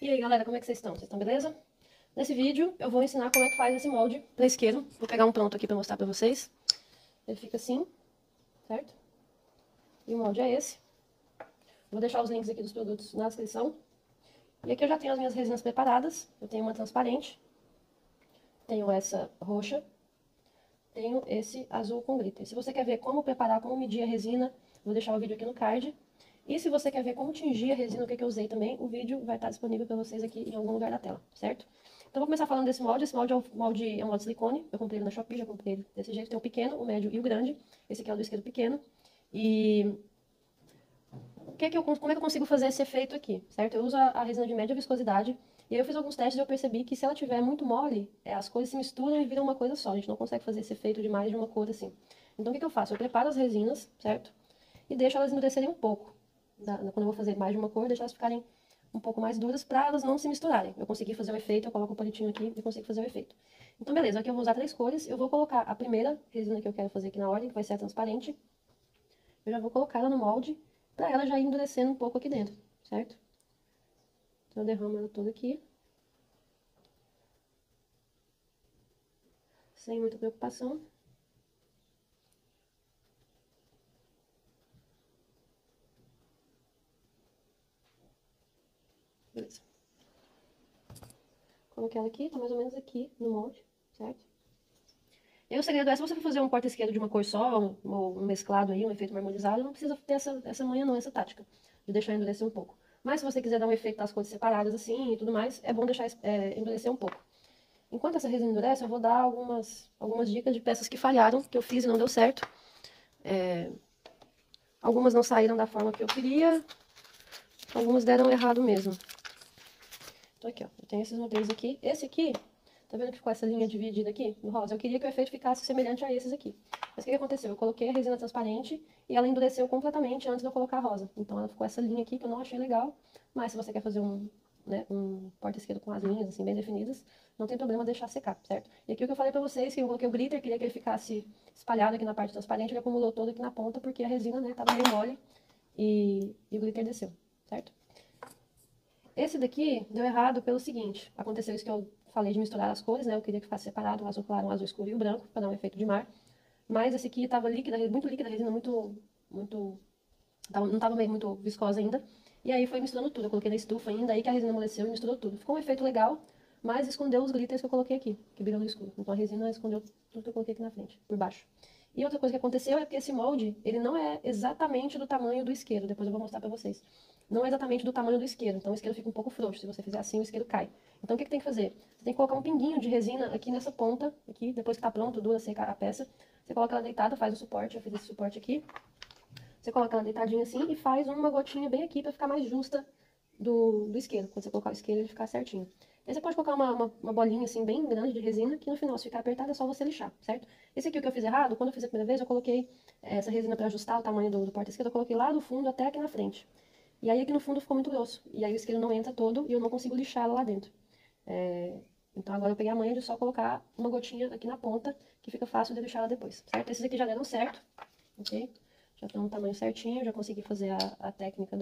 E aí, galera, como é que vocês estão? Vocês estão beleza? Nesse vídeo eu vou ensinar como é que faz esse molde para isqueiro. Vou pegar um pronto aqui para mostrar para vocês. Ele fica assim, certo? E o molde é esse. Vou deixar os links aqui dos produtos na descrição. E aqui eu já tenho as minhas resinas preparadas. Eu tenho uma transparente, tenho essa roxa, tenho esse azul com glitter. Se você quer ver como preparar, como medir a resina, vou deixar o vídeo aqui no card. E se você quer ver como tingir a resina, o que eu usei também, o vídeo vai estar disponível para vocês aqui em algum lugar da tela, certo? Então vou começar falando desse molde. Esse molde é um molde de silicone. Eu comprei ele na Shopee, já comprei ele desse jeito. Tem o pequeno, o médio e o grande. Esse aqui é o do isqueiro pequeno. E como é que eu consigo fazer esse efeito aqui, certo? Eu uso a resina de média viscosidade. E aí eu fiz alguns testes e eu percebi que se ela tiver muito mole, as cores se misturam e viram uma coisa só. A gente não consegue fazer esse efeito de mais de uma cor assim. Então o que eu faço? Eu preparo as resinas, certo? E deixo elas endurecerem um pouco. Quando eu vou fazer mais de uma cor, deixo elas ficarem um pouco mais duras para elas não se misturarem. Eu consegui fazer o efeito, eu coloco um palitinho aqui e consigo fazer o efeito. Então, beleza, aqui eu vou usar 3 cores. Eu vou colocar a primeira resina que eu quero fazer aqui na ordem, que vai ser a transparente. Eu já vou colocar ela no molde, para ela já ir endurecendo um pouco aqui dentro, certo? Então, eu derramo ela toda aqui. Sem muita preocupação. Beleza. Coloquei ela aqui, tá mais ou menos aqui no molde, certo? E aí o segredo é, se você for fazer um porta-isqueiro de uma cor só, ou um mesclado aí, um efeito marmorizado, não precisa ter essa manha não, essa tática, de deixar endurecer um pouco. Mas se você quiser dar um efeito das cores separadas assim e tudo mais, é bom deixar endurecer um pouco. Enquanto essa resina endurece, eu vou dar algumas dicas de peças que falharam, que eu fiz e não deu certo. Algumas não saíram da forma que eu queria, algumas deram errado mesmo. Então aqui, ó, eu tenho esses modelos aqui. Esse aqui, tá vendo que ficou essa linha dividida aqui, no rosa? Eu queria que o efeito ficasse semelhante a esses aqui. Mas o que aconteceu? Eu coloquei a resina transparente e ela endureceu completamente antes de eu colocar a rosa. Então ela ficou essa linha aqui que eu não achei legal. Mas se você quer fazer um porta-isqueiro com as linhas assim bem definidas, não tem problema deixar secar, certo? E aqui o que eu falei pra vocês, que eu coloquei o glitter, queria que ele ficasse espalhado aqui na parte transparente, ele acumulou todo aqui na ponta, porque a resina, né, tava meio mole e o glitter desceu, certo? Esse daqui deu errado pelo seguinte, aconteceu isso que eu falei de misturar as cores, né? Eu queria que ficasse separado o azul claro, o azul escuro e o branco, para dar um efeito de mar. Mas esse aqui tava líquida, muito líquida, a resina não tava meio muito viscosa ainda. E aí foi misturando tudo, eu coloquei na estufa ainda, aí que a resina amoleceu e misturou tudo. Ficou um efeito legal, mas escondeu os glitters que eu coloquei aqui, que brilham no escuro. Então a resina escondeu tudo que eu coloquei aqui na frente, por baixo. E outra coisa que aconteceu é que esse molde, ele não é exatamente do tamanho do isqueiro, depois eu vou mostrar pra vocês. Não é exatamente do tamanho do isqueiro, então o isqueiro fica um pouco frouxo, se você fizer assim o isqueiro cai. Então o que tem que fazer? Você tem que colocar um pinguinho de resina aqui nessa ponta, aqui, depois que tá pronto, dura, seca a peça. Você coloca ela deitada, faz o suporte, eu fiz esse suporte aqui. Você coloca ela deitadinha assim e faz uma gotinha bem aqui pra ficar mais justa do isqueiro. Quando você colocar o isqueiro, ele ficar certinho. Aí você pode colocar uma bolinha assim bem grande de resina, que no final, se ficar apertada, é só você lixar, certo? Esse aqui o que eu fiz errado, quando eu fiz a primeira vez, eu coloquei essa resina para ajustar o tamanho do porta-isqueiro, eu coloquei lá do fundo até aqui na frente. E aí aqui no fundo ficou muito grosso. E aí o isqueiro não entra todo e eu não consigo lixar ela lá dentro. Então agora eu peguei a manha de só colocar uma gotinha aqui na ponta, que fica fácil de lixar ela depois, certo? Esses aqui já deram certo, ok? Já estão no tamanho certinho, já consegui fazer a técnica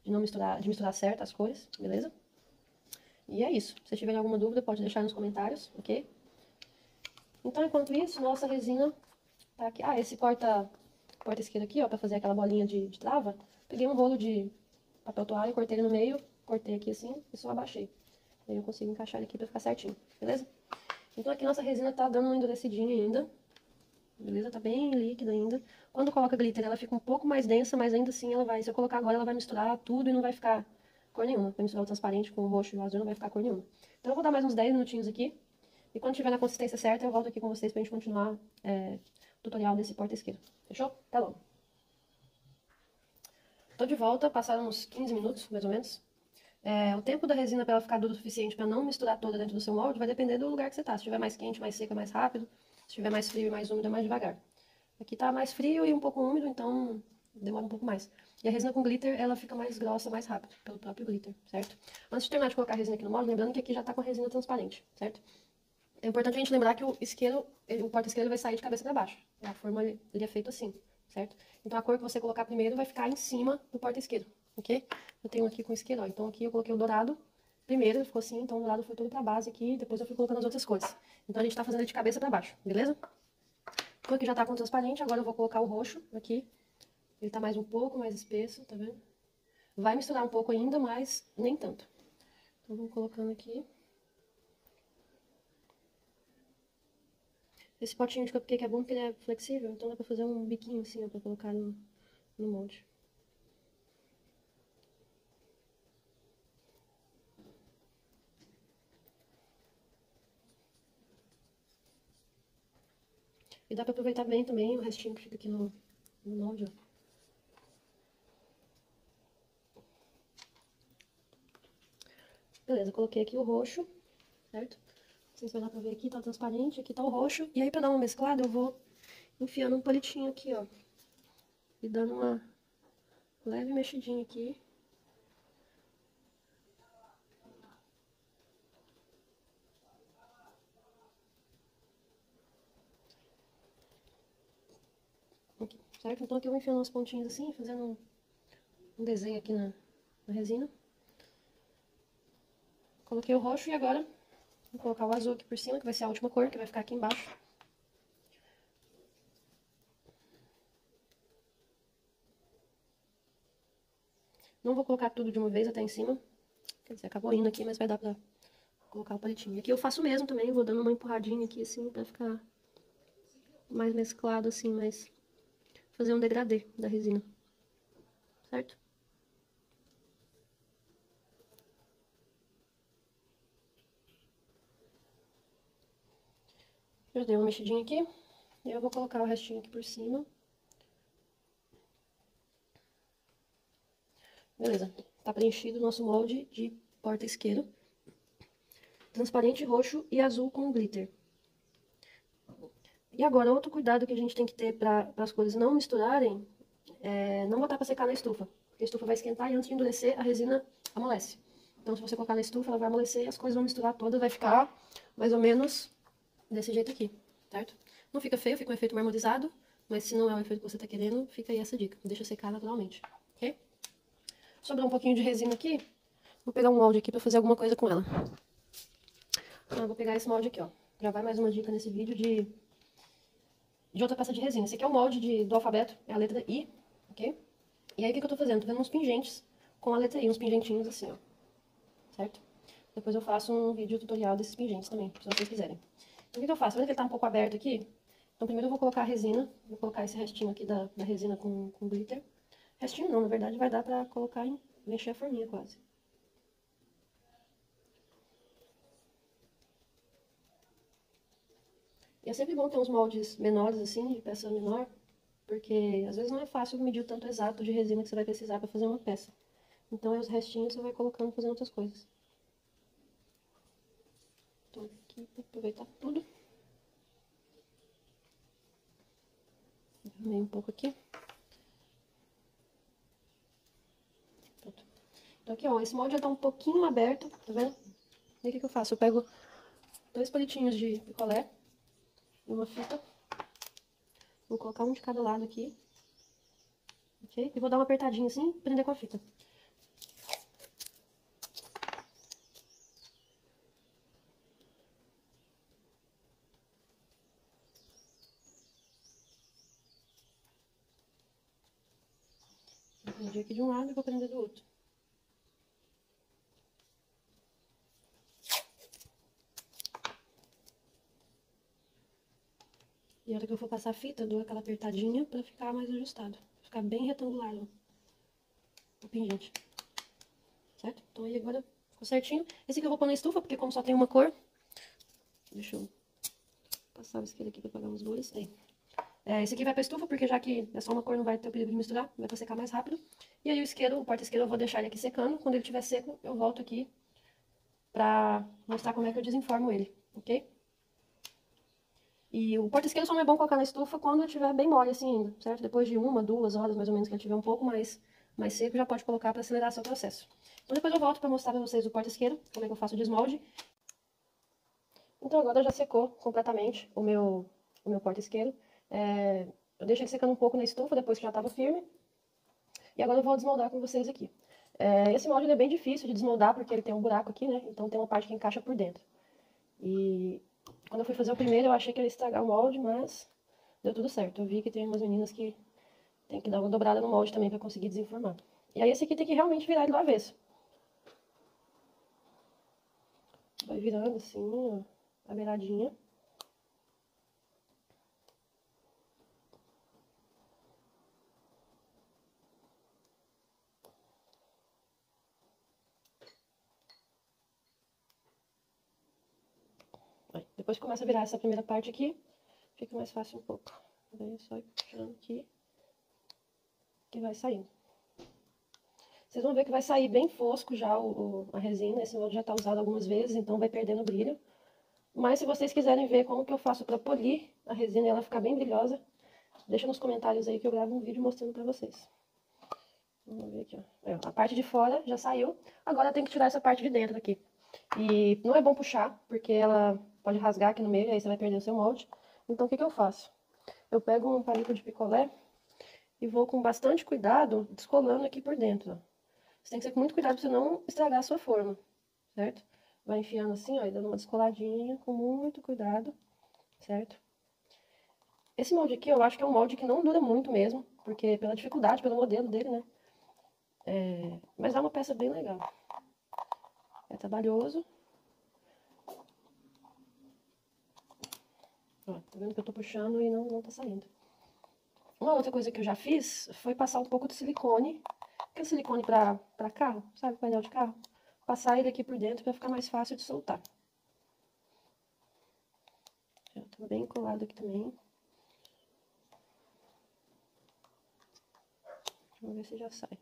de misturar certo as cores, beleza? E é isso. Se tiverem alguma dúvida, pode deixar nos comentários, ok? Então, enquanto isso, nossa resina tá aqui. Ah, esse porta-isqueiro aqui, ó, pra fazer aquela bolinha de trava, peguei um rolo de papel toalha, cortei ele no meio, cortei aqui assim e só abaixei. Aí eu consigo encaixar ele aqui pra ficar certinho, beleza? Então aqui nossa resina tá dando uma endurecidinha ainda, beleza? Tá bem líquida ainda. Quando coloca glitter, ela fica um pouco mais densa, mas ainda assim ela vai, se eu colocar agora, ela vai misturar tudo e não vai ficar cor nenhuma. Vai misturar o transparente com o roxo e o azul, não vai ficar cor nenhuma. Então eu vou dar mais uns 10 minutinhos aqui. E quando tiver na consistência certa, eu volto aqui com vocês pra gente continuar o tutorial desse porta-isqueiro. Fechou? Até logo. Tô de volta, passaram uns 15 minutos, mais ou menos. O tempo da resina para ela ficar dura o suficiente para não misturar toda dentro do seu molde vai depender do lugar que você tá. Se estiver mais quente, mais seca, mais rápido. Se estiver mais frio e mais úmido, é mais devagar. Aqui tá mais frio e um pouco úmido, então demora um pouco mais. E a resina com glitter, ela fica mais grossa, mais rápido, pelo próprio glitter, certo? Antes de terminar de colocar a resina aqui no molde, lembrando que aqui já tá com a resina transparente, certo? É importante a gente lembrar que o porta-isqueiro vai sair de cabeça para baixo. A forma, ele é feito assim, certo? Então a cor que você colocar primeiro vai ficar em cima do porta-isqueiro, ok? Eu tenho aqui com isqueiro, ó. Então aqui eu coloquei o dourado, primeiro, ficou assim, então do lado foi tudo pra base aqui, depois eu fui colocando as outras cores. Então a gente tá fazendo de cabeça pra baixo, beleza? Então aqui já tá com transparente, agora eu vou colocar o roxo aqui. Ele tá mais um pouco mais espesso, tá vendo? Vai misturar um pouco ainda, mas nem tanto. Então vamos colocando aqui. Esse potinho de cupcake é bom porque ele é flexível, então dá pra fazer um biquinho assim, ó, pra colocar no molde. E dá pra aproveitar bem também o restinho que fica aqui no molde, ó. Beleza, coloquei aqui o roxo, certo? Não sei se vai dar pra ver aqui, tá transparente, aqui tá o roxo. E aí pra dar uma mesclada eu vou enfiando um palitinho aqui, ó. E dando uma leve mexidinha aqui. Aqui, certo? Então aqui eu vou enfiando umas pontinhas assim, fazendo um desenho aqui na resina. Coloquei o roxo e agora vou colocar o azul aqui por cima, que vai ser a última cor, que vai ficar aqui embaixo. Não vou colocar tudo de uma vez até em cima. Quer dizer, acabou indo aqui, mas vai dar pra colocar o palitinho. E aqui eu faço mesmo também, vou dando uma empurradinha aqui assim, pra ficar mais mesclado assim, mais... fazer um degradê da resina. Certo? Já dei uma mexidinha aqui. E eu vou colocar o restinho aqui por cima. Beleza. Tá preenchido o nosso molde de porta-isqueiro. Transparente, roxo e azul com glitter. E agora, outro cuidado que a gente tem que ter para as coisas não misturarem, é não botar para secar na estufa. Porque a estufa vai esquentar e antes de endurecer, a resina amolece. Então, se você colocar na estufa, ela vai amolecer e as coisas vão misturar todas, vai ficar mais ou menos desse jeito aqui, certo? Não fica feio, fica um efeito marmorizado, mas se não é o efeito que você tá querendo, fica aí essa dica. Deixa secar naturalmente, ok? Sobrou um pouquinho de resina aqui, vou pegar um molde aqui para fazer alguma coisa com ela. Então, eu vou pegar esse molde aqui, ó. Já vai mais uma dica nesse vídeo de outra peça de resina. Esse aqui é o molde do alfabeto, é a letra I, ok? E aí, o que eu tô fazendo? Tô fazendo uns pingentes com a letra I, uns pingentinhos assim, ó. Certo? Depois eu faço um vídeo tutorial desses pingentes também, se vocês quiserem. Então, o que eu faço? Vendo que ele tá um pouco aberto aqui, então primeiro eu vou colocar a resina, vou colocar esse restinho aqui da resina com glitter. Restinho não, na verdade vai dar pra colocar e mexer a forminha quase. E é sempre bom ter uns moldes menores assim, de peça menor, porque às vezes não é fácil medir o tanto exato de resina que você vai precisar para fazer uma peça. Então aí os restinhos você vai colocando fazendo outras coisas. Então aqui, vou aproveitar tudo. Derramei um pouco aqui. Pronto. Então aqui, ó, esse molde já tá um pouquinho aberto, tá vendo? E o que eu faço? Eu pego 2 palitinhos de picolé e uma fita. Vou colocar um de cada lado aqui. Ok? E vou dar uma apertadinha assim e prender com a fita. Vou prender aqui de um lado e vou prender do outro. E a hora que eu for passar a fita, eu dou aquela apertadinha pra ficar mais ajustado. Pra ficar bem retangular o pingente. Certo? Então aí agora ficou certinho. Esse aqui eu vou pôr na estufa, porque como só tem uma cor... Deixa eu passar o isqueiro aqui pra apagar os dois. Aí. Esse aqui vai pra estufa, porque já que é só uma cor, não vai ter o perigo de misturar. Vai pra secar mais rápido. E aí o isqueiro, o porta-isqueiro, eu vou deixar ele aqui secando. Quando ele estiver seco, eu volto aqui pra mostrar como é que eu desenformo ele, ok? E o porta-isqueiro só não é bom colocar na estufa quando estiver bem mole assim ainda, certo? Depois de 1, 2 horas mais ou menos que ele estiver um pouco mais seco, já pode colocar para acelerar seu processo. Então depois eu volto para mostrar para vocês o porta-isqueiro, como é que eu faço o desmolde. Então agora já secou completamente o meu porta-isqueiro. Eu deixo ele secando um pouco na estufa depois que já estava firme. E agora eu vou desmoldar com vocês aqui. Esse molde ele é bem difícil de desmoldar, porque ele tem um buraco aqui, né? Então tem uma parte que encaixa por dentro. E quando eu fui fazer o primeiro, eu achei que ele ia estragar o molde, mas deu tudo certo. Eu vi que tem umas meninas que tem que dar uma dobrada no molde também pra conseguir desenformar. E aí esse aqui tem que realmente virar ele do avesso. Vai virando assim, ó, a beiradinha. Depois que começa a virar essa primeira parte aqui, fica mais fácil um pouco. Daí é só ir puxando aqui, que vai saindo. Vocês vão ver que vai sair bem fosco já a resina. Esse molde já tá usado algumas vezes, então vai perdendo o brilho. Mas se vocês quiserem ver como que eu faço pra polir a resina e ela ficar bem brilhosa, deixa nos comentários aí que eu gravo um vídeo mostrando pra vocês. Vamos ver aqui, ó. A parte de fora já saiu. Agora tem que tirar essa parte de dentro aqui. E não é bom puxar, porque ela pode rasgar aqui no meio, aí você vai perder o seu molde. Então o que que eu faço? Eu pego um palito de picolé e vou com bastante cuidado descolando aqui por dentro, ó. Você tem que ser com muito cuidado pra você não estragar a sua forma, certo? Vai enfiando assim, ó, e dando uma descoladinha com muito cuidado, certo? Esse molde aqui eu acho que é um molde que não dura muito mesmo, porque pela dificuldade, pelo modelo dele, né? Mas é uma peça bem legal. É trabalhoso. Ó, tá vendo que eu tô puxando e não tá saindo. Uma outra coisa que eu já fiz foi passar um pouco de silicone, que é silicone pra carro, sabe, painel de carro. Passar ele aqui por dentro pra ficar mais fácil de soltar. Já tá bem colado aqui também. Vamos ver se já sai.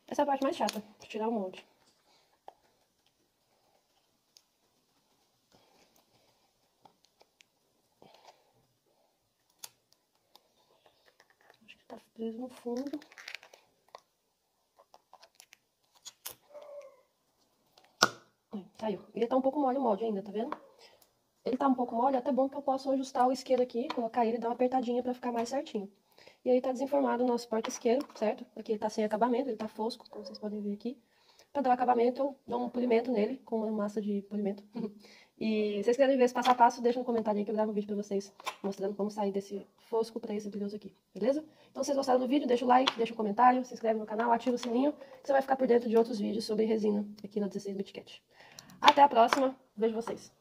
Essa é a parte mais chata, de tirar o molde. Acho que tá preso no fundo. Saiu. Ele tá um pouco mole o molde ainda, tá vendo? Ele tá um pouco mole, é até bom que eu posso ajustar o isqueiro aqui, colocar ele e dar uma apertadinha pra ficar mais certinho. E aí tá desenformado o nosso porta-isqueiro, certo? Aqui ele tá sem acabamento, ele tá fosco, como vocês podem ver aqui. Pra dar o acabamento, eu dou um polimento nele, com uma massa de polimento. E se vocês querem ver esse passo a passo, deixa no comentário aí que eu gravo um vídeo pra vocês, mostrando como sair desse fosco pra esse brilhoso aqui, beleza? Então se vocês gostaram do vídeo, deixa o like, deixa um comentário, se inscreve no canal, ativa o sininho, que você vai ficar por dentro de outros vídeos sobre resina aqui na 16 Bit Cat. Até a próxima, vejo vocês!